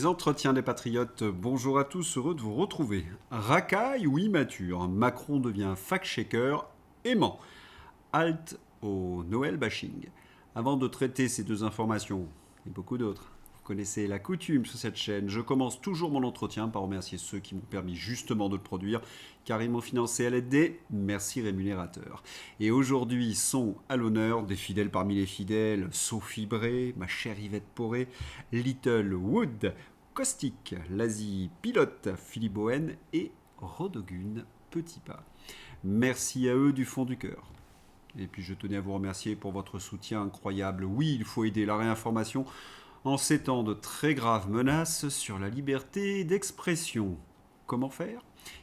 Les entretiens des patriotes, bonjour à tous, heureux de vous retrouver. Racaille ou immature, Macron devient fact-checker aimant. Halte au Noël bashing. Avant de traiter ces deux informations, et beaucoup d'autres, vous connaissez la coutume sur cette chaîne, je commence toujours mon entretien par remercier ceux qui m'ont permis justement de le produire, car ils m'ont financé à l'aide des merci rémunérateurs. Et aujourd'hui sont à l'honneur des fidèles parmi les fidèles, Sophie Bray, ma chère Yvette Poré, Little Wood, Caustic, l'Asie Pilote, Philippe Bohen et Rodogun Petit Pas. Merci à eux du fond du cœur. Et puis je tenais à vous remercier pour votre soutien incroyable. Oui, il faut aider la réinformation en ces temps de très graves menaces sur la liberté d'expression. Comment faire ?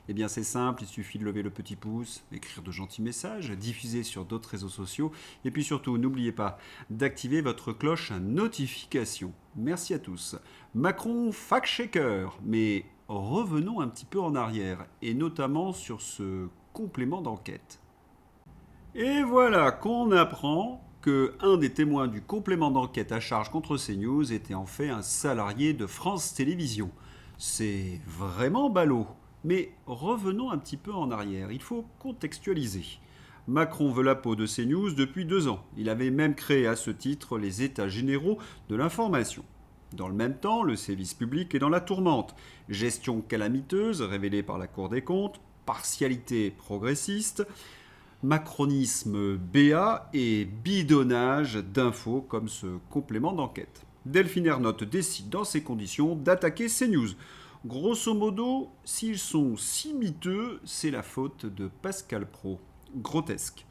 Eh bien c'est simple, il suffit de lever le petit pouce, écrire de gentils messages, diffuser sur d'autres réseaux sociaux, et puis surtout n'oubliez pas d'activer votre cloche notification. Merci à tous. Macron fact-checker, mais revenons un petit peu en arrière, et notamment sur ce complément d'enquête. Et voilà qu'on apprend que un des témoins du complément d'enquête à charge contre CNews était en fait un salarié de France Télévisions. C'est vraiment ballot. Mais revenons un petit peu en arrière, il faut contextualiser. Macron veut la peau de CNews depuis 2 ans. Il avait même créé à ce titre les États généraux de l'information. Dans le même temps, le service public est dans la tourmente. Gestion calamiteuse révélée par la Cour des comptes, partialité progressiste, macronisme BA et bidonnage d'infos comme ce complément d'enquête. Delphine Ernotte décide dans ces conditions d'attaquer CNews. Grosso modo, s'ils sont si miteux, c'est la faute de Pascal Praud. Grotesque.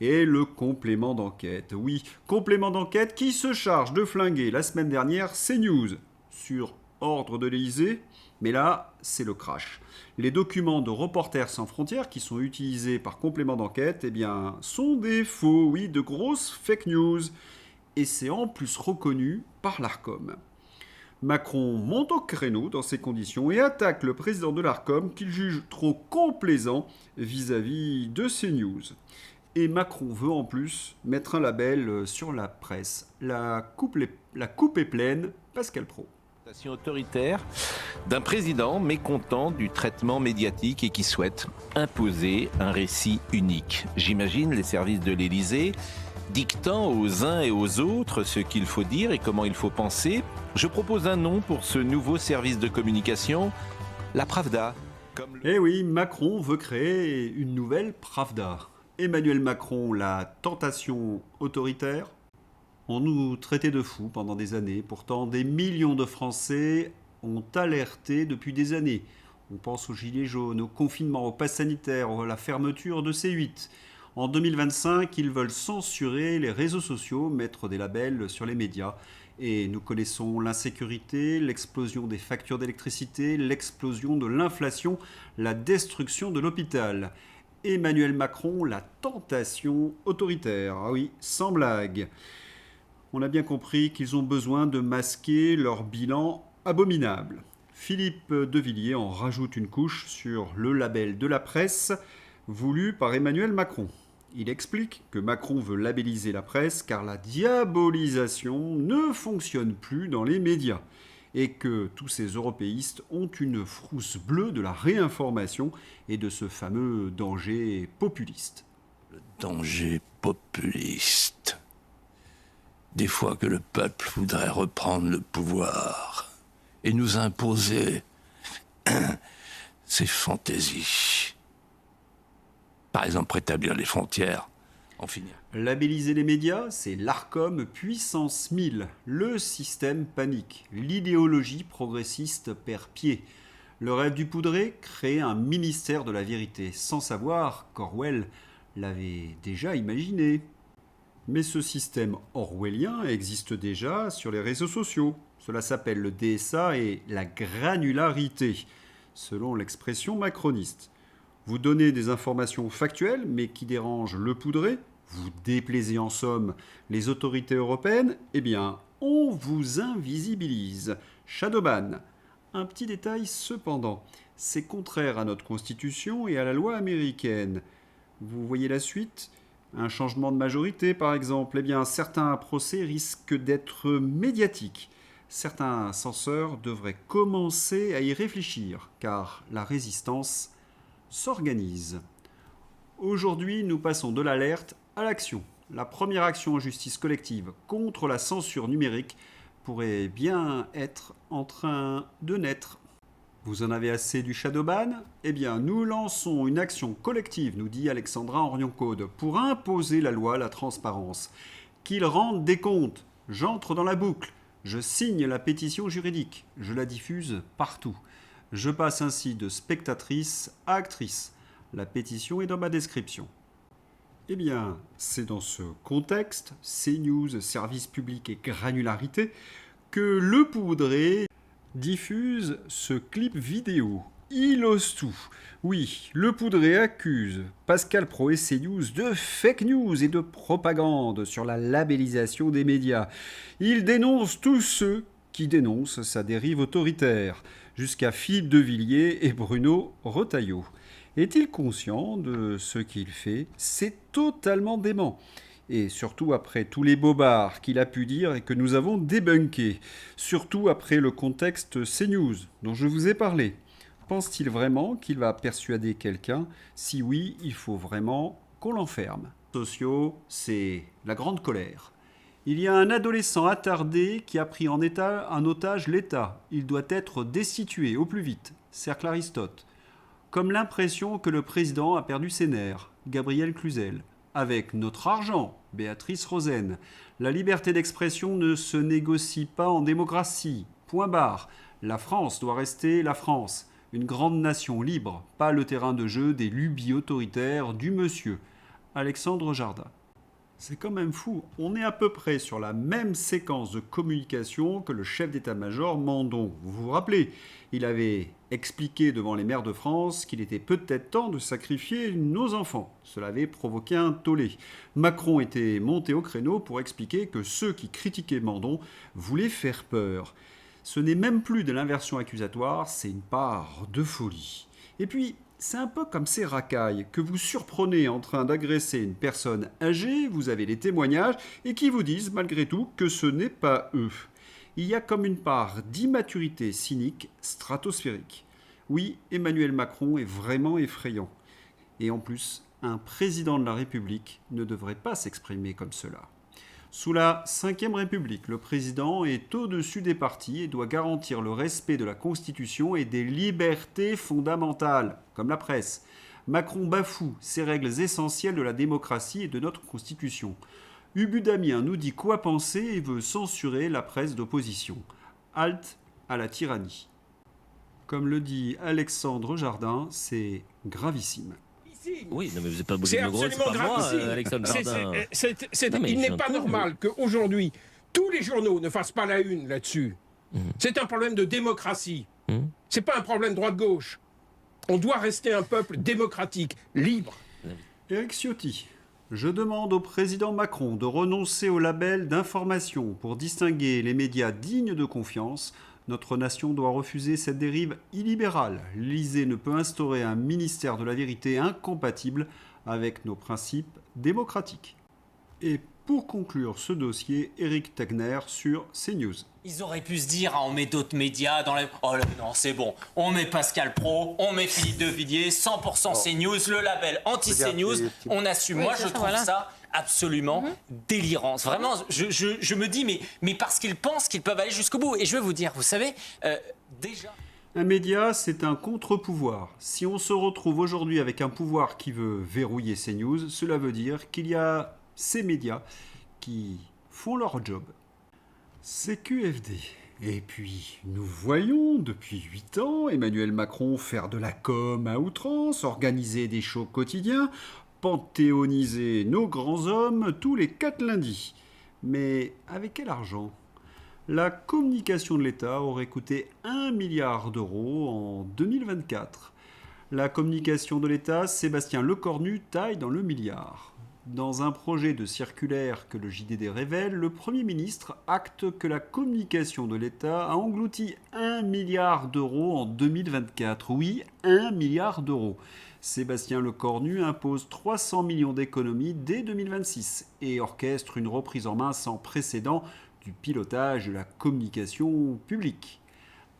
Et le complément d'enquête. Oui, complément d'enquête qui se charge de flinguer la semaine dernière CNews sur ordre de l'Élysée. Mais là, c'est le crash. Les documents de Reporters sans frontières qui sont utilisés par complément d'enquête, eh bien, sont des faux, oui, de grosses fake news. Et c'est en plus reconnu par l'Arcom. Macron monte au créneau dans ces conditions et attaque le président de l'Arcom qu'il juge trop complaisant vis-à-vis de CNews. Et Macron veut en plus mettre un label sur la presse. La coupe est pleine, Pascal Praud. Autoritaire d'un président mécontent du traitement médiatique et qui souhaite imposer un récit unique. J'imagine les services de l'Élysée dictant aux uns et aux autres ce qu'il faut dire et comment il faut penser. Je propose un nom pour ce nouveau service de communication, la Pravda. Eh oui, Macron veut créer une nouvelle Pravda. Emmanuel Macron, la tentation autoritaire. On nous traitait de fous pendant des années. Pourtant, des millions de Français ont alerté depuis des années. On pense aux gilets jaunes, au confinement, au pass sanitaire, à la fermeture de C8. En 2025, ils veulent censurer les réseaux sociaux, mettre des labels sur les médias. Et nous connaissons l'insécurité, l'explosion des factures d'électricité, l'explosion de l'inflation, la destruction de l'hôpital. Emmanuel Macron, la tentation autoritaire. Ah oui, sans blague. On a bien compris qu'ils ont besoin de masquer leur bilan abominable. Philippe Devilliers en rajoute une couche sur le label de la presse voulu par Emmanuel Macron. Il explique que Macron veut labelliser la presse car la diabolisation ne fonctionne plus dans les médias et que tous ces européistes ont une frousse bleue de la réinformation et de ce fameux danger populiste. Le danger populiste. Des fois que le peuple voudrait reprendre le pouvoir et nous imposer ses fantaisies. Par exemple, rétablir les frontières, en finir. Labelliser les médias, c'est l'Arcom puissance 1000. Le système panique. L'idéologie progressiste perd pied. Le rêve du poudré, créer un ministère de la vérité, sans savoir qu'Orwell l'avait déjà imaginé. Mais ce système orwellien existe déjà sur les réseaux sociaux. Cela s'appelle le DSA et la granularité, selon l'expression macroniste. Vous donnez des informations factuelles, mais qui dérangent le poudré, vous déplaisez en somme les autorités européennes, eh bien, on vous invisibilise. Shadowban. Un petit détail cependant, c'est contraire à notre constitution et à la loi américaine. Vous voyez la suite ? Un changement de majorité, par exemple, eh bien, certains procès risquent d'être médiatiques. Certains censeurs devraient commencer à y réfléchir, car la résistance s'organise. Aujourd'hui, nous passons de l'alerte à l'action. La première action en justice collective contre la censure numérique pourrait bien être en train de naître. Vous en avez assez du shadowban ? Eh bien, nous lançons une action collective, nous dit Alexandra Orion-Code, pour imposer la loi, la transparence. Qu'ils rendent des comptes. J'entre dans la boucle. Je signe la pétition juridique. Je la diffuse partout. Je passe ainsi de spectatrice à actrice. La pétition est dans ma description. Eh bien, c'est dans ce contexte, CNews, service public et granularité, que Le Poudré diffuse ce clip vidéo. Il ose tout. Oui, Le Poudré accuse Pascal Praud et CNews de fake news et de propagande sur la labellisation des médias. Il dénonce tous ceux qui dénoncent sa dérive autoritaire, jusqu'à Philippe de Villiers et Bruno Retailleau. Est-il conscient de ce qu'il fait ? C'est totalement dément. Et surtout après tous les bobards qu'il a pu dire et que nous avons débunkés. Surtout après le contexte CNews dont je vous ai parlé. Pense-t-il vraiment qu'il va persuader quelqu'un ? Si oui, il faut vraiment qu'on l'enferme. Sociaux, c'est la grande colère. Il y a un adolescent attardé qui a pris en otage l'État. Il doit être destitué au plus vite. Cercle Aristote. Comme l'impression que le président a perdu ses nerfs. Gabriel Cluzel. Avec notre argent, Béatrice Rosen. La liberté d'expression ne se négocie pas en démocratie. Point barre. La France doit rester la France. Une grande nation libre, pas le terrain de jeu des lubies autoritaires du monsieur. Alexandre Jardin. C'est quand même fou. On est à peu près sur la même séquence de communication que le chef d'état-major Mandon. Vous vous rappelez ? Il avait expliqué devant les maires de France qu'il était peut-être temps de sacrifier nos enfants. Cela avait provoqué un tollé. Macron était monté au créneau pour expliquer que ceux qui critiquaient Mandon voulaient faire peur. Ce n'est même plus de l'inversion accusatoire, c'est une part de folie. Et puis, c'est un peu comme ces racailles que vous surprenez en train d'agresser une personne âgée, vous avez les témoignages, et qui vous disent malgré tout que ce n'est pas eux. Il y a comme une part d'immaturité cynique stratosphérique. Oui, Emmanuel Macron est vraiment effrayant. Et en plus, un président de la République ne devrait pas s'exprimer comme cela. Sous la Ve République, le président est au-dessus des partis et doit garantir le respect de la Constitution et des libertés fondamentales, comme la presse. Macron bafoue ces règles essentielles de la démocratie et de notre Constitution. Ubu Damien nous dit quoi penser et veut censurer la presse d'opposition. Halte à la tyrannie. Comme le dit Alexandre Jardin, c'est gravissime. Oui, non, mais vous n'êtes pas obligé de me gros, c'est pas moi, Alexandre Jardin. Il n'est pas normal qu'aujourd'hui, tous les journaux ne fassent pas la une là-dessus. C'est un problème de démocratie. C'est pas un problème droite-gauche. On doit rester un peuple démocratique, libre. Éric Ciotti. Je demande au président Macron de renoncer au label d'information pour distinguer les médias dignes de confiance. Notre nation doit refuser cette dérive illibérale. L'Élysée ne peut instaurer un ministère de la vérité incompatible avec nos principes démocratiques. Et pour conclure ce dossier, Éric Tegner sur CNews. Ils auraient pu se dire, on met d'autres médias dans les... Oh là, non, c'est bon. On met Pascal Praud, on met Philippe de Villiers, 100% CNews, le label anti-CNews, on assume. Moi, je trouve ça absolument délirant. Vraiment, je me dis, mais parce qu'ils pensent qu'ils peuvent aller jusqu'au bout. Et je vais vous dire, vous savez, déjà... Un média, c'est un contre-pouvoir. Si on se retrouve aujourd'hui avec un pouvoir qui veut verrouiller CNews, cela veut dire qu'il y a ces médias qui font leur job. CQFD. Et puis, nous voyons depuis 8 ans Emmanuel Macron faire de la com à outrance, organiser des shows quotidiens, panthéoniser nos grands hommes tous les 4 lundis. Mais avec quel argent ? La communication de l'État aurait coûté 1 milliard d'euros en 2024. La communication de l'État, Sébastien Lecornu taille dans le milliard. Dans un projet de circulaire que le JDD révèle, le Premier ministre acte que la communication de l'État a englouti 1 milliard d'euros en 2024. Oui, 1 milliard d'euros. Sébastien Lecornu impose 300 millions d'économies dès 2026 et orchestre une reprise en main sans précédent du pilotage de la communication publique.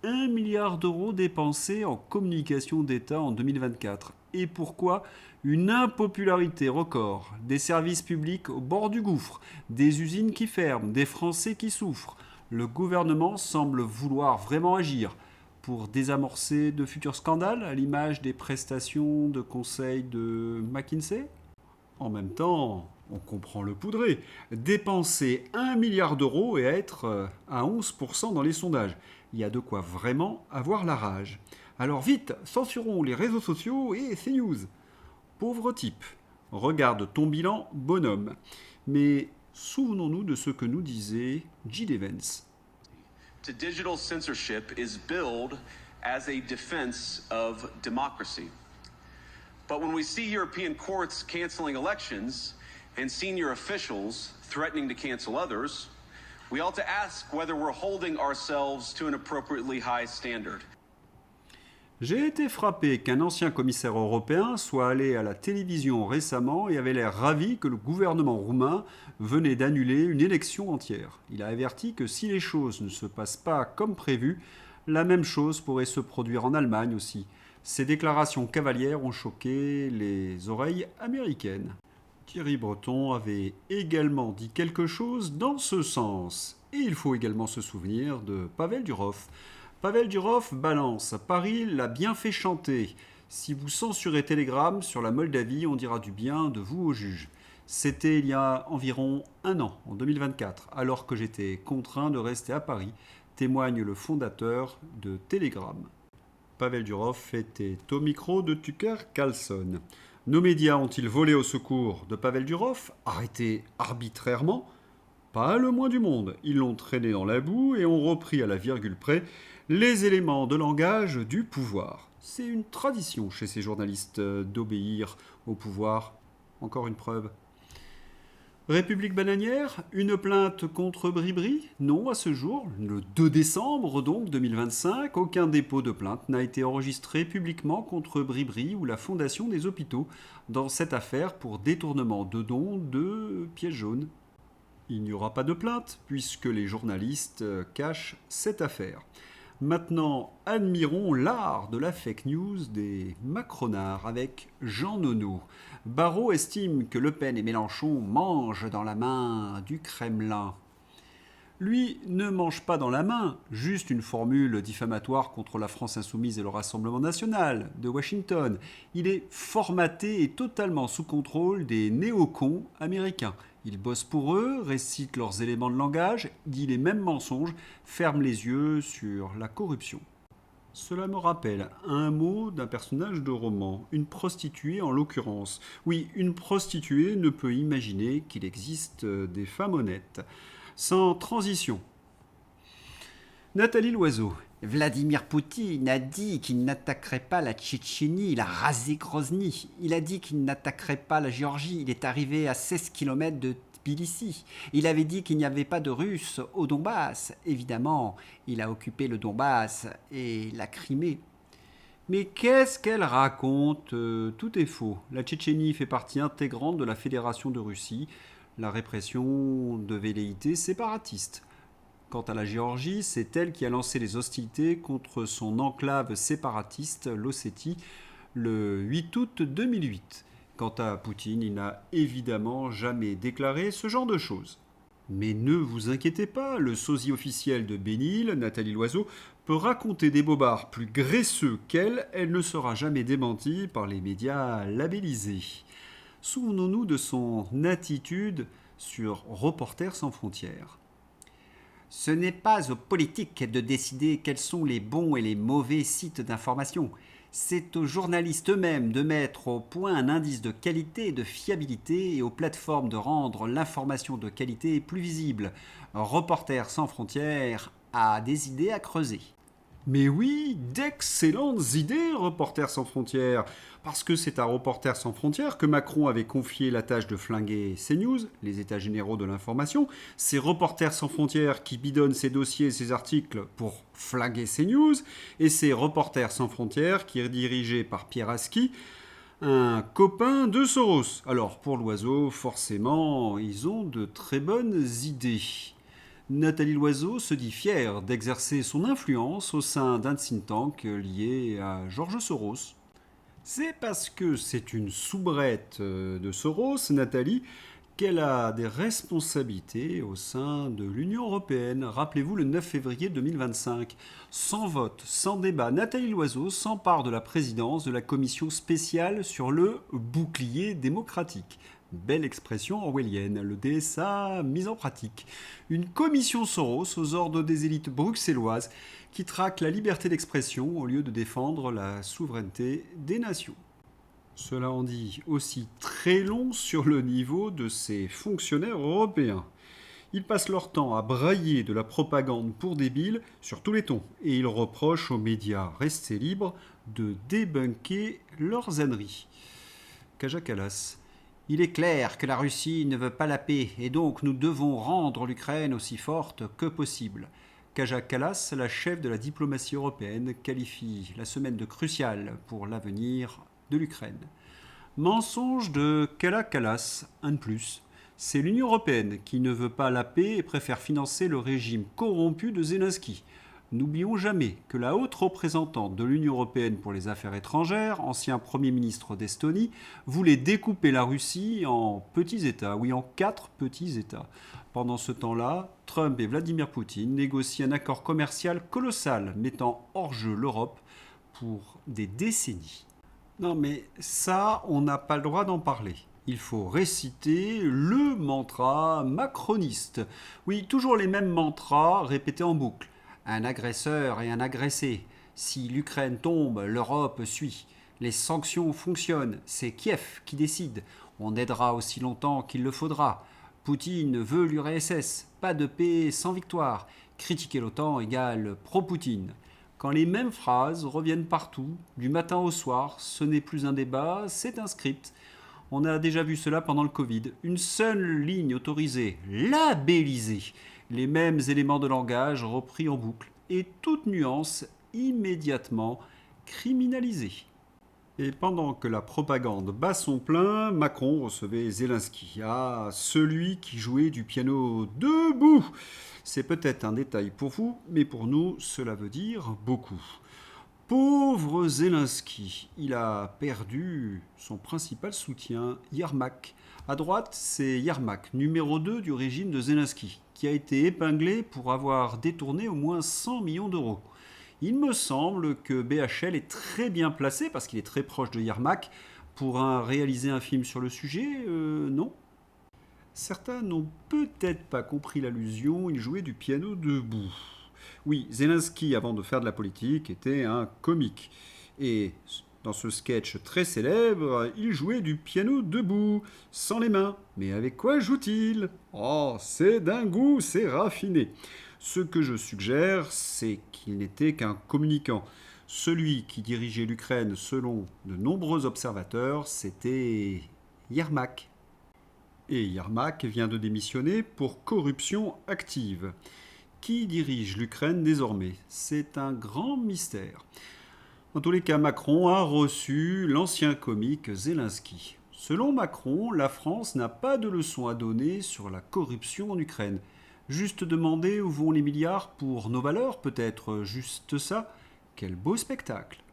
1 milliard d'euros dépensés en communication d'État en 2024. Et pourquoi? Une impopularité record, des services publics au bord du gouffre, des usines qui ferment, des Français qui souffrent. Le gouvernement semble vouloir vraiment agir pour désamorcer de futurs scandales à l'image des prestations de conseil de McKinsey. En même temps, on comprend le poudré. Dépenser 1 milliard d'euros et être à 11% dans les sondages. Il y a de quoi vraiment avoir la rage. Alors vite, censurons les réseaux sociaux et CNews. Pauvre type, regarde ton bilan, bonhomme. Mais souvenons-nous de ce que nous disait Jill Evans. To digital censorship is billed as a defense of democracy. But when we see European courts canceling elections and senior officials threatening to cancel others, we ought to ask whether we're holding ourselves to an appropriately high standard. J'ai été frappé qu'un ancien commissaire européen soit allé à la télévision récemment et avait l'air ravi que le gouvernement roumain venait d'annuler une élection entière. Il a averti que si les choses ne se passent pas comme prévu, la même chose pourrait se produire en Allemagne aussi. Ces déclarations cavalières ont choqué les oreilles américaines. Thierry Breton avait également dit quelque chose dans ce sens. Et il faut également se souvenir de Pavel Durov. Pavel Durov balance. Paris l'a bien fait chanter. Si vous censurez Telegram sur la Moldavie, on dira du bien de vous au juge. C'était il y a environ un an, en 2024, alors que j'étais contraint de rester à Paris, témoigne le fondateur de Telegram. Pavel Durov était au micro de Tucker Carlson. Nos médias ont-ils volé au secours de Pavel Durov, arrêté arbitrairement? Pas le moins du monde. Ils l'ont traîné dans la boue et ont repris à la virgule près les éléments de langage du pouvoir. C'est une tradition chez ces journalistes d'obéir au pouvoir. Encore une preuve. République bananière, une plainte contre Bribri? Non, à ce jour, le 2 décembre donc 2025, aucun dépôt de plainte n'a été enregistré publiquement contre Bribri ou la Fondation des hôpitaux dans cette affaire pour détournement de dons de pièces jaunes. Il n'y aura pas de plainte puisque les journalistes cachent cette affaire. Maintenant, admirons l'art de la fake news des macronards avec Jean Nono. Barrot estime que Le Pen et Mélenchon mangent dans la main du Kremlin. Lui ne mange pas dans la main, juste une formule diffamatoire contre la France insoumise et le Rassemblement national de Washington. Il est formaté et totalement sous contrôle des néocons américains. Il bosse pour eux, récite leurs éléments de langage, dit les mêmes mensonges, ferme les yeux sur la corruption. Cela me rappelle un mot d'un personnage de roman, une prostituée en l'occurrence. Oui, une prostituée ne peut imaginer qu'il existe des femmes honnêtes. Sans transition. Nathalie Loiseau. Vladimir Poutine a dit qu'il n'attaquerait pas la Tchétchénie, il a rasé Grozny. Il a dit qu'il n'attaquerait pas la Géorgie, il est arrivé à 16 km de Tbilissi. Il avait dit qu'il n'y avait pas de Russes au Donbass. Évidemment, il a occupé le Donbass et la Crimée. Mais qu'est-ce qu'elle raconte? Tout est faux. La Tchétchénie fait partie intégrante de la Fédération de Russie, la répression de velléités séparatistes. Quant à la Géorgie, c'est elle qui a lancé les hostilités contre son enclave séparatiste, l'Ossétie, le 8 août 2008. Quant à Poutine, il n'a évidemment jamais déclaré ce genre de choses. Mais ne vous inquiétez pas, le sosie officiel de Bénil, Nathalie Loiseau, peut raconter des bobards plus graisseux qu'elle, elle ne sera jamais démentie par les médias labellisés. Souvenons-nous de son attitude sur Reporters sans frontières. Ce n'est pas aux politiques de décider quels sont les bons et les mauvais sites d'information. C'est aux journalistes eux-mêmes de mettre au point un indice de qualité et de fiabilité et aux plateformes de rendre l'information de qualité plus visible. Reporters sans frontières a des idées à creuser. Mais oui, d'excellentes idées, Reporters sans frontières. Parce que c'est à Reporters sans frontières que Macron avait confié la tâche de flinguer CNews, les états généraux de l'information. C'est Reporters sans frontières qui bidonne ses dossiers et ses articles pour flinguer CNews. Et c'est Reporters sans frontières qui est dirigé par Pierre Aski, un copain de Soros. Alors pour Loiseau, forcément, ils ont de très bonnes idées. Nathalie Loiseau se dit fière d'exercer son influence au sein d'un think tank lié à George Soros. C'est parce que c'est une soubrette de Soros, Nathalie, qu'elle a des responsabilités au sein de l'Union européenne. Rappelez-vous, le 9 février 2025, sans vote, sans débat, Nathalie Loiseau s'empare de la présidence de la commission spéciale sur le bouclier démocratique. Belle expression orwellienne, le DSA mis en pratique. Une commission Soros aux ordres des élites bruxelloises qui traque la liberté d'expression au lieu de défendre la souveraineté des nations. Cela en dit aussi très long sur le niveau de ces fonctionnaires européens. Ils passent leur temps à brailler de la propagande pour débiles sur tous les tons et ils reprochent aux médias restés libres de débunker leurs âneries. Kaja Kallas. Il est clair que la Russie ne veut pas la paix et donc nous devons rendre l'Ukraine aussi forte que possible. Kaja Kallas, la chef de la diplomatie européenne, qualifie la semaine de cruciale pour l'avenir de l'Ukraine. Mensonge de Kaja Kallas, un de plus. C'est l'Union européenne qui ne veut pas la paix et préfère financer le régime corrompu de Zelensky. N'oublions jamais que la haute représentante de l'Union européenne pour les affaires étrangères, ancien Premier ministre d'Estonie, voulait découper la Russie en petits États, oui en 4 petits États. Pendant ce temps-là, Trump et Vladimir Poutine négocient un accord commercial colossal mettant hors jeu l'Europe pour des décennies. Non mais ça, on n'a pas le droit d'en parler. Il faut réciter le mantra macroniste. Oui, toujours les mêmes mantras répétés en boucle. Un agresseur et un agressé. Si l'Ukraine tombe, l'Europe suit. Les sanctions fonctionnent, c'est Kiev qui décide. On aidera aussi longtemps qu'il le faudra. Poutine veut l'URSS, pas de paix sans victoire. Critiquer l'OTAN égale pro-Poutine. Quand les mêmes phrases reviennent partout, du matin au soir, ce n'est plus un débat, c'est un script. On a déjà vu cela pendant le Covid. Une seule ligne autorisée, labellisée. Les mêmes éléments de langage repris en boucle et toute nuance immédiatement criminalisée. Et pendant que la propagande bat son plein, Macron recevait Zelensky. Ah, celui qui jouait du piano debout. C'est peut-être un détail pour vous, mais pour nous, cela veut dire beaucoup. Pauvre Zelensky, il a perdu son principal soutien, Yermak. À droite, c'est Yermak, numéro 2 du régime de Zelensky, qui a été épinglé pour avoir détourné au moins 100 millions d'euros. Il me semble que BHL est très bien placé, parce qu'il est très proche de Yermak, pour réaliser un film sur le sujet, non ? Certains n'ont peut-être pas compris l'allusion, il jouait du piano debout. Oui, Zelensky, avant de faire de la politique, était un comique. Et dans ce sketch très célèbre, il jouait du piano debout, sans les mains. Mais avec quoi joue-t-il ? Oh, c'est d'un goût, c'est raffiné. Ce que je suggère, c'est qu'il n'était qu'un communicant. Celui qui dirigeait l'Ukraine, selon de nombreux observateurs, c'était Yermak. Et Yermak vient de démissionner pour corruption active. Qui dirige l'Ukraine désormais ? C'est un grand mystère. En tous les cas, Macron a reçu l'ancien comique Zelensky. Selon Macron, la France n'a pas de leçon à donner sur la corruption en Ukraine. Juste demander où vont les milliards pour nos valeurs, peut-être juste ça. Quel beau spectacle.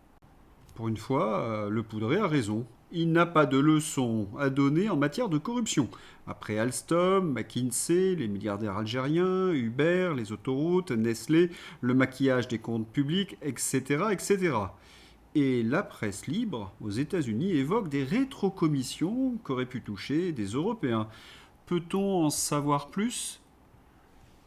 Pour une fois, le Poudré a raison. Il n'a pas de leçon à donner en matière de corruption. Après Alstom, McKinsey, les milliardaires algériens, Uber, les autoroutes, Nestlé, le maquillage des comptes publics, etc., etc. Et la presse libre aux États-Unis évoque des rétrocommissions qu'auraient pu toucher des Européens. Peut-on en savoir plus ?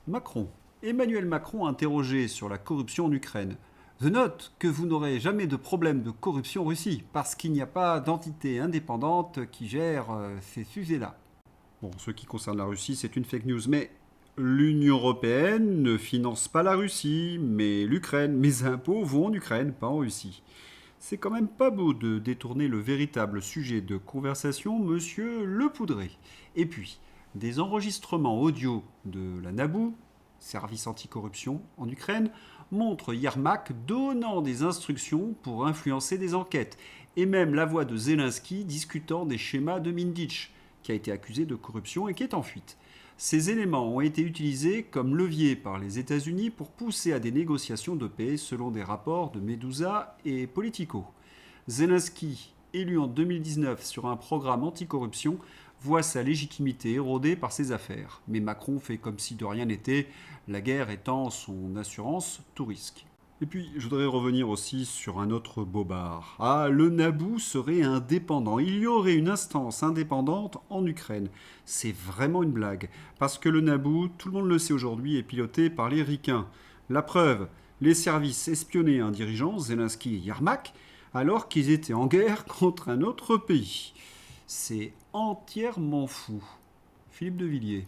Macron. Emmanuel Macron interrogé sur la corruption en Ukraine. Je note que vous n'aurez jamais de problème de corruption en Russie, parce qu'il n'y a pas d'entité indépendante qui gère ces sujets-là. Bon, ce qui concerne la Russie, c'est une fake news, mais l'Union européenne ne finance pas la Russie, mais l'Ukraine. Mes impôts vont en Ukraine, pas en Russie. C'est quand même pas beau de détourner le véritable sujet de conversation, monsieur Le Poudré. Et puis, des enregistrements audio de la NABU, service anticorruption en Ukraine, montre Yermak donnant des instructions pour influencer des enquêtes, et même la voix de Zelensky discutant des schémas de Minditch, qui a été accusé de corruption et qui est en fuite. Ces éléments ont été utilisés comme levier par les États-Unis pour pousser à des négociations de paix selon des rapports de Medusa et Politico. Zelensky, élu en 2019 sur un programme anticorruption, voit sa légitimité érodée par ses affaires. Mais Macron fait comme si de rien n'était, la guerre étant son assurance tout risque. Et puis, je voudrais revenir aussi sur un autre bobard. Ah, le Naboo serait indépendant. Il y aurait une instance indépendante en Ukraine. C'est vraiment une blague. Parce que le Naboo, tout le monde le sait aujourd'hui, est piloté par les ricains. La preuve, les services espionnaient un dirigeant, Zelensky et Yermak, alors qu'ils étaient en guerre contre un autre pays. C'est entièrement fou. Philippe de Villiers.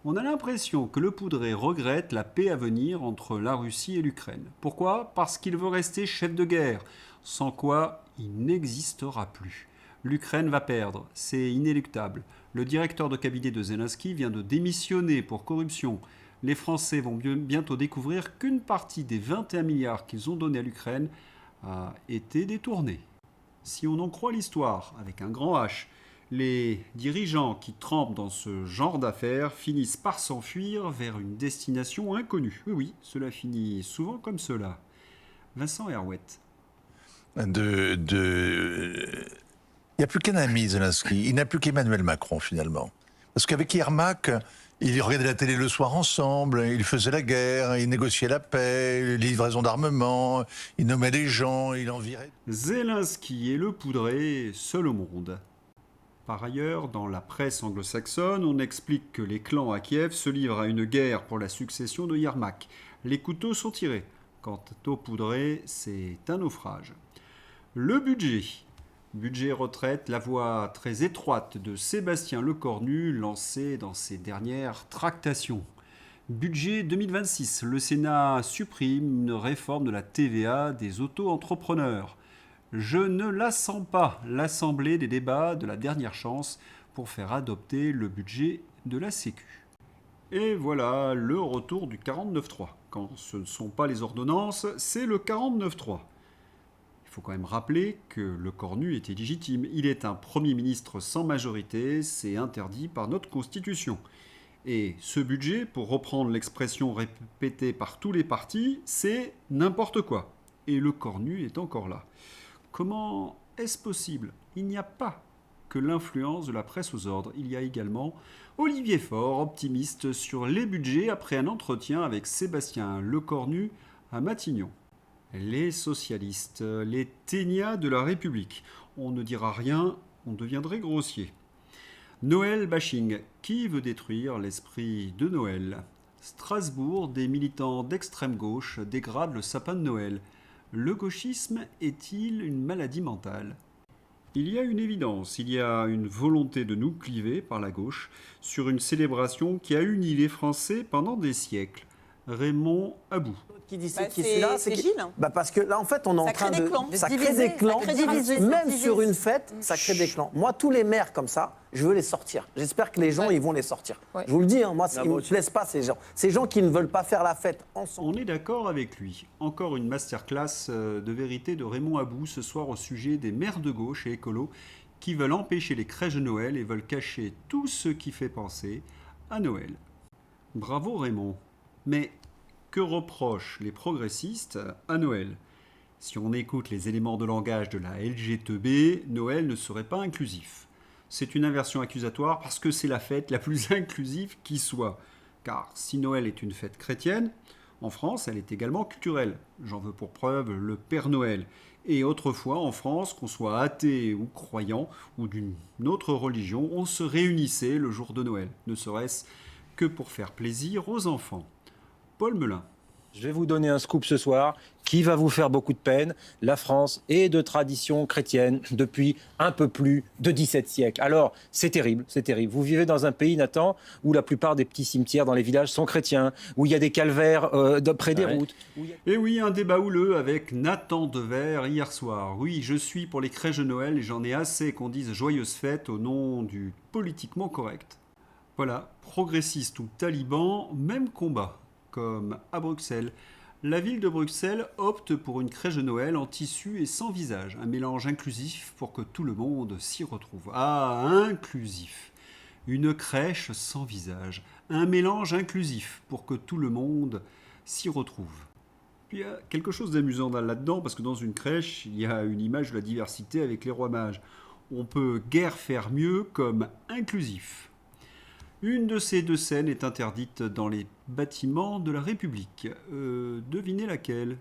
On a l'impression que le Poudré regrette la paix à venir entre la Russie et l'Ukraine. Pourquoi ? Parce qu'il veut rester chef de guerre, sans quoi il n'existera plus. L'Ukraine va perdre, c'est inéluctable. Le directeur de cabinet de Zelensky vient de démissionner pour corruption. Les Français vont bientôt découvrir qu'une partie des 21 milliards qu'ils ont donnés à l'Ukraine a été détournée. Si on en croit l'histoire, avec un grand H, les dirigeants qui trempent dans ce genre d'affaires finissent par s'enfuir vers une destination inconnue. Oui, cela finit souvent comme cela. Vincent Herouet. Il n'y a plus qu'un ami, Zelensky. Il n'a plus qu'Emmanuel Macron, finalement. Parce qu'avec Yermak, ils regardaient la télé le soir ensemble, ils faisaient la guerre, ils négociaient la paix, les livraisons d'armement, ils nommaient les gens, ils en viraient. Zelensky et le Poudré, seul au monde. Par ailleurs, dans la presse anglo-saxonne, on explique que les clans à Kiev se livrent à une guerre pour la succession de Yermak. Les couteaux sont tirés. Quant au Poudré, c'est un naufrage. Le budget. Budget retraite, la voie très étroite de Sébastien Lecornu lancée dans ses dernières tractations. Budget 2026. Le Sénat supprime une réforme de la TVA des auto-entrepreneurs. Je ne la sens pas, l'Assemblée des débats de la dernière chance pour faire adopter le budget de la Sécu. Et voilà le retour du 49.3. Quand ce ne sont pas les ordonnances, c'est le 49.3. Il faut quand même rappeler que Lecornu était légitime. Il est un Premier ministre sans majorité, c'est interdit par notre Constitution. Et ce budget, pour reprendre l'expression répétée par tous les partis, c'est n'importe quoi. Et Lecornu est encore là. Comment est-ce possible ? Il n'y a pas que l'influence de la presse aux ordres. Il y a également Olivier Faure, optimiste sur les budgets après un entretien avec Sébastien Lecornu à Matignon. Les socialistes, les ténias de la République. On ne dira rien, on deviendrait grossier. Noël bashing. Qui veut détruire l'esprit de Noël ? Strasbourg, des militants d'extrême gauche dégradent le sapin de Noël. Le gauchisme est-il une maladie mentale ? Il y a une évidence, il y a une volonté de nous cliver par la gauche sur une célébration qui a uni les Français pendant des siècles. Raymond Abou. Qui dit c'est qui celui-là, c'est Gilles. Parce que là, en fait, on est en train de... Ça crée des clans. Même sur une fête, ça crée des clans. Moi, tous les maires comme ça, je veux les sortir. J'espère que les gens, ils vont les sortir. Je vous le dis, moi, ils ne me plaisent pas, ces gens. Ces gens qui ne veulent pas faire la fête ensemble. On est d'accord avec lui. Encore une masterclass de vérité de Raymond Abou ce soir au sujet des maires de gauche et écolos qui veulent empêcher les crèches de Noël et veulent cacher tout ce qui fait penser à Noël. Bravo Raymond. Mais que reprochent les progressistes à Noël ? Si on écoute les éléments de langage de la LGTB, Noël ne serait pas inclusif. C'est une inversion accusatoire parce que c'est la fête la plus inclusive qui soit. Car si Noël est une fête chrétienne, en France, elle est également culturelle. J'en veux pour preuve le Père Noël. Et autrefois, en France, qu'on soit athée ou croyant, ou d'une autre religion, on se réunissait le jour de Noël, ne serait-ce que pour faire plaisir aux enfants. Paul Melun. Je vais vous donner un scoop ce soir qui va vous faire beaucoup de peine. La France est de tradition chrétienne depuis un peu plus de 17 siècles. Alors, c'est terrible, c'est terrible. Vous vivez dans un pays, Nathan, où la plupart des petits cimetières dans les villages sont chrétiens, où il y a des calvaires près des routes. Et oui, un débat houleux avec Nathan Devers hier soir. Oui, je suis pour les crèches de Noël et j'en ai assez qu'on dise joyeuses fêtes au nom du politiquement correct. Voilà, progressistes ou talibans, même combat. Comme à Bruxelles. La ville de Bruxelles opte pour une crèche de Noël en tissu et sans visage, un mélange inclusif pour que tout le monde s'y retrouve. Ah, inclusif. Une crèche sans visage, un mélange inclusif pour que tout le monde s'y retrouve. Puis il y a quelque chose d'amusant là-dedans, parce que dans une crèche, il y a une image de la diversité avec les rois mages. On peut guère faire mieux comme inclusif. Une de ces deux scènes est interdite dans les bâtiments de la République. Devinez laquelle ?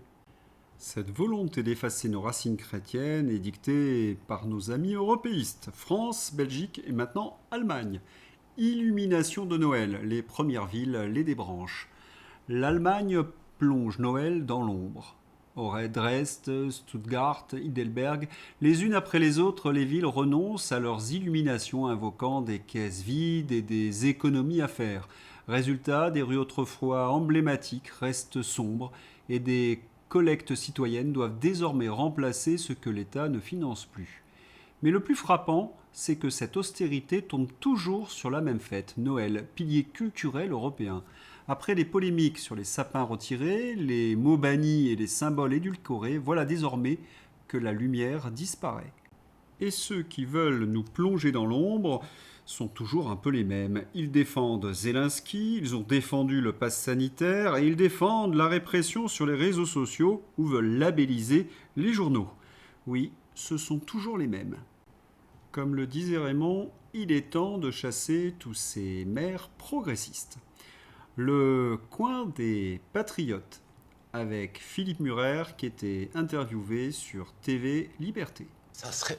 Cette volonté d'effacer nos racines chrétiennes est dictée par nos amis européistes, France, Belgique et maintenant Allemagne. Illumination de Noël, les premières villes les débranchent. L'Allemagne plonge Noël dans l'ombre. Auray, Dresde, Stuttgart, Heidelberg, les unes après les autres, les villes renoncent à leurs illuminations invoquant des caisses vides et des économies à faire. Résultat, des rues autrefois emblématiques restent sombres et des collectes citoyennes doivent désormais remplacer ce que l'État ne finance plus. Mais le plus frappant, c'est que cette austérité tombe toujours sur la même fête, Noël, pilier culturel européen. Après les polémiques sur les sapins retirés, les mots bannis et les symboles édulcorés, voilà désormais que la lumière disparaît. Et ceux qui veulent nous plonger dans l'ombre sont toujours un peu les mêmes. Ils défendent Zelensky, ils ont défendu le pass sanitaire et ils défendent la répression sur les réseaux sociaux ou veulent labelliser les journaux. Oui, ce sont toujours les mêmes. Comme le disait Raymond, il est temps de chasser tous ces maires progressistes. Le coin des patriotes avec Philippe Murer qui était interviewé sur TV Liberté.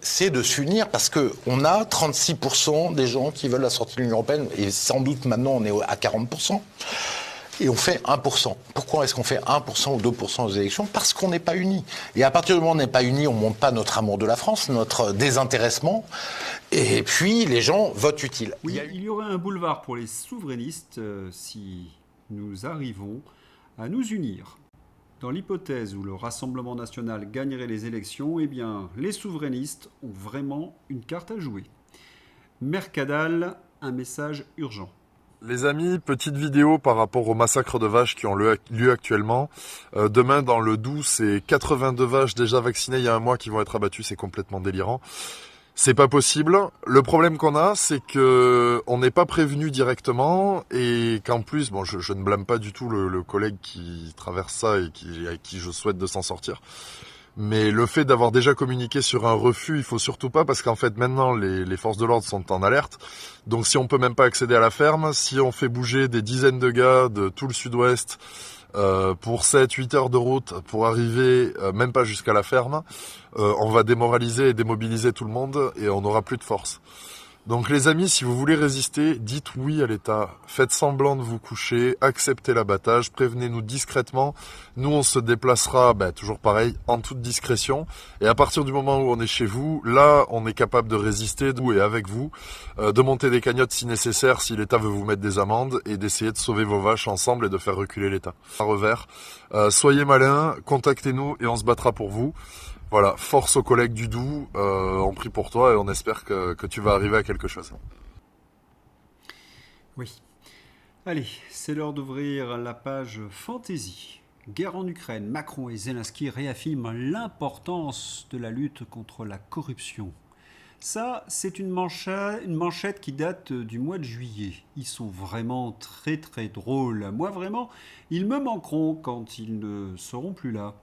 C'est de s'unir parce qu'on a 36% des gens qui veulent la sortie de l'Union européenne et sans doute maintenant on est à 40%. Et on fait 1%. Pourquoi est-ce qu'on fait 1% ou 2% aux élections ? Parce qu'on n'est pas unis. Et à partir du moment où on n'est pas unis, on ne montre pas notre amour de la France, notre désintéressement. Et puis, les gens votent utile. Oui, il y aurait un boulevard pour les souverainistes si nous arrivons à nous unir. Dans l'hypothèse où le Rassemblement national gagnerait les élections, eh bien, les souverainistes ont vraiment une carte à jouer. Mercadal, un message urgent. Les amis, petite vidéo par rapport au massacre de vaches qui ont lieu actuellement. Demain, dans le Doubs, c'est 82 vaches déjà vaccinées il y a un mois qui vont être abattues. C'est complètement délirant. C'est pas possible. Le problème qu'on a, c'est que on n'est pas prévenu directement et qu'en plus, bon, je ne blâme pas du tout le collègue qui traverse ça et à qui je souhaite de s'en sortir. Mais le fait d'avoir déjà communiqué sur un refus, il faut surtout pas parce qu'en fait maintenant les forces de l'ordre sont en alerte. Donc si on peut même pas accéder à la ferme, si on fait bouger des dizaines de gars de tout le sud-ouest pour 7-8 heures de route pour arriver même pas jusqu'à la ferme, on va démoraliser et démobiliser tout le monde et on n'aura plus de force. Donc les amis, si vous voulez résister, dites oui à l'État. Faites semblant de vous coucher, acceptez l'abattage, prévenez-nous discrètement. Nous, on se déplacera, toujours pareil, en toute discrétion. Et à partir du moment où on est chez vous, là, on est capable de résister, de vous et avec vous, de monter des cagnottes si nécessaire, si l'État veut vous mettre des amendes, et d'essayer de sauver vos vaches ensemble et de faire reculer l'État. À revers, soyez malins, contactez-nous et on se battra pour vous. Voilà, force aux collègues du Doubs, on prie pour toi et on espère que tu vas arriver à quelque chose. Oui. Allez, c'est l'heure d'ouvrir la page Fantaisie. Guerre en Ukraine, Macron et Zelensky réaffirment l'importance de la lutte contre la corruption. Ça, c'est une manchette qui date du mois de juillet. Ils sont vraiment très très drôles. Moi vraiment, ils me manqueront quand ils ne seront plus là.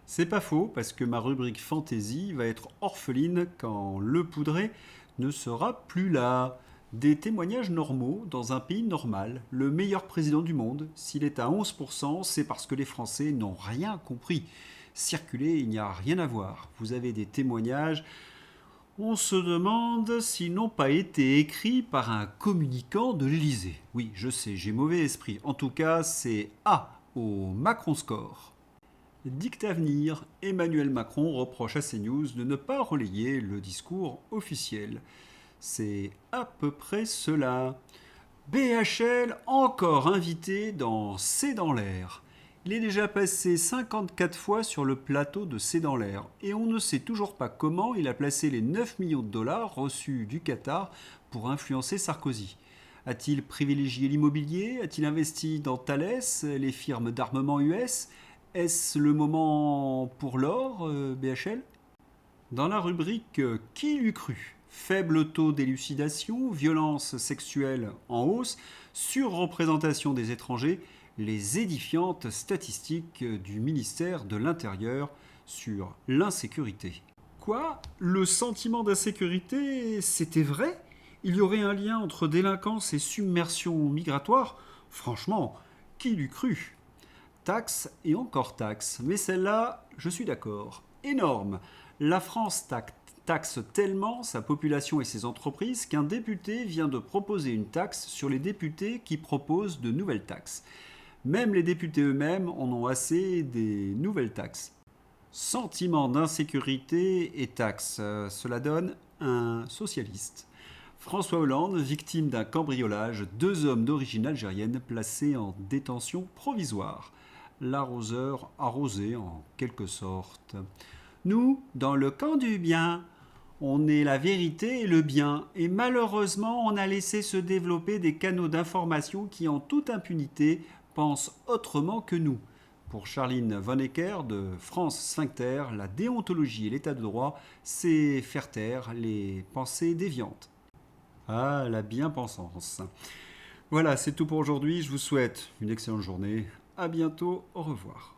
C'est pas faux, parce que ma rubrique Fantasy va être orpheline quand Le Poudré ne sera plus là. Des témoignages normaux dans un pays normal. Le meilleur président du monde, s'il est à 11%, c'est parce que les Français n'ont rien compris. Circuler, il n'y a rien à voir. Vous avez des témoignages, on se demande s'ils n'ont pas été écrits par un communicant de l'Élysée. Oui, je sais, j'ai mauvais esprit. En tout cas, c'est A au Macron Score. Dictavenir, Emmanuel Macron reproche à CNews de ne pas relayer le discours officiel. C'est à peu près cela. BHL encore invité dans C'est dans l'air. Il est déjà passé 54 fois sur le plateau de C'est dans l'air et on ne sait toujours pas comment il a placé les 9 millions de dollars reçus du Qatar pour influencer Sarkozy. A-t-il privilégié l'immobilier ? A-t-il investi dans Thales, les firmes d'armement US ? Est-ce le moment pour l'or, BHL ? Dans la rubrique Qui l'eût cru ? Faible taux d'élucidation, violence sexuelle en hausse, surreprésentation des étrangers, les édifiantes statistiques du ministère de l'Intérieur sur l'insécurité. Quoi ? Le sentiment d'insécurité, c'était vrai ? Il y aurait un lien entre délinquance et submersion migratoire ? Franchement, qui l'eût cru ? Taxes et encore taxes, mais celle-là, je suis d'accord. Énorme. La France taxe tellement sa population et ses entreprises qu'un député vient de proposer une taxe sur les députés qui proposent de nouvelles taxes. Même les députés eux-mêmes en ont assez des nouvelles taxes. Sentiment d'insécurité et taxes, cela donne un socialiste. François Hollande, victime d'un cambriolage, 2 hommes d'origine algérienne placés en détention provisoire. L'arroseur arrosé en quelque sorte. Nous, dans le camp du bien, on est la vérité et le bien, et malheureusement on a laissé se développer des canaux d'information qui en toute impunité pensent autrement que nous. Pour Charline Vonnecker de France Sphincter, la déontologie et l'état de droit, c'est faire taire les pensées déviantes. Ah, la bien-pensance. Voilà, c'est tout pour aujourd'hui. Je vous souhaite une excellente journée. À bientôt. Au revoir.